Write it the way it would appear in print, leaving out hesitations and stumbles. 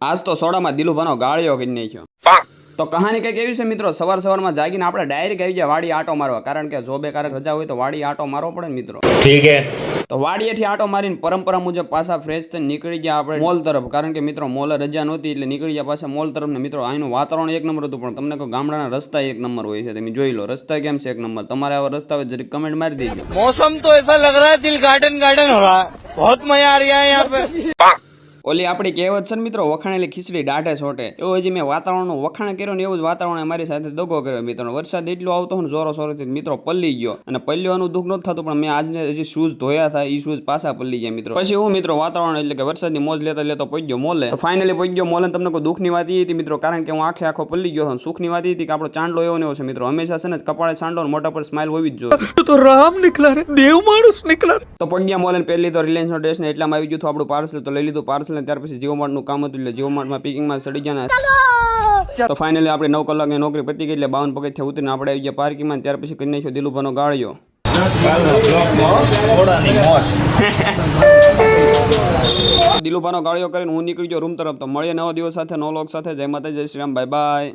આજ તો સોડામાં દિલુભાનો ગાળિયો કરી નાખ્યો. તો કહાની કંઈક એવી છે મિત્રો, સવારમાં જાગીને આપણે ડાયરેક્ટ આવી જાય વાડી આટો મારવા, કારણ કે જોબે કારક રજા હોય તો વાડી આટો મારવો પડે ને મિત્રો. ઠીક હે. તો વાડીએથી આટો મારીને પરંપરા મુજબ પાછા ફ્રેશ થઈને નીકળી ગયા આપણે મોલ તરફ, કારણ કે મિત્રો મોલે રજા નહોતી એટલે નીકળી ગયા પાછા મોલ તરફ ને મિત્રો અહીંનું વાતાવરણ એક નંબર હતું, પણ તમને કહું ગામડાના રસ્તા એક નંબર હોય છે. તમે જોઈ લો રસ્તા કેમ છે એક નંબર. તમારે આવા રસ્તા હોય જરીક કમેન્ટ મારી દેજો. मौसम तो ऐसा लग रहा है दिल गार्डन गार्डन हो रहा है, बहुत मजा आ रहा है यहाँ पे. ઓલી આપણી કહેવત છે ને મિત્રો, વખાણેલી ખીચડી દાઢે છોટે, એવું હજી મેં વાતાવરણનું વખાણ કર્યો ને એવું જ વાતાવરણે મારી સાથે દગો કર્યો મિત્રો. વરસાદ એટલો આવતો હોય ને જોરો સોરોથી મિત્રો પલ્લી ગયો, અને પલ્લીવાનું દુઃખ નહોતું થતું, પણ મેં આજને હજી શૂઝ ધોયા હતા, એ શૂઝ પાછા પલ્લી ગયા મિત્રો. પછી હું મિત્રો વાતાવરણ એટલે કે વરસાદની મોજ લેતો પહોંચ્યો મોલે. તો ફાઇનલી પહોંચ્યો મોલે. તમને કોઈ દુઃખની વાત એ હતી મિત્રો, કારણ કે હું આખો પલ્લી ગયો હતો. સુખની વાત એ હતી કે આપણો ચાંદલો એવો ને એવો છે મિત્રો, હંમેશા છે ને કપાળે ચાંદલો ને મોટા પર સ્માઇલ હોવી જ જોઈએ. तो राम निकला रे, देव मानुस निकला रे. તો પગ્યા મોલ પહેલી તો રિલાયન્સ નો ડ્રેસ ને એટલામાં આવી ગયું હતું આપણું પાર્સલ, તો લઈ લીધું પાર્સલ ને ત્યાર પછી જીઓ માર્ટ નું કામ હતું એટલે જીઓ માર્ટમાં પિકિંગમાં ચડી ગયા. તો ફાઇનલી આપણે 9 કલાકની નોકરી પતી ગઈ એટલે 52 પગથિયા ઉતરીને આપણે આવી ગયા પાર્કિંગમાં. ત્યાર પછી કરી નાખ્યો દિલુભાનો ગાળિયો. દિલુભાનો ગાળિયો કરીને હું નીકળી ગયો રૂમ તરફ. તો મળીએ નવા દિવસ સાથે, નવો લોક સાથે. જય માતા, જય શ્રી રામ, બાય બાય.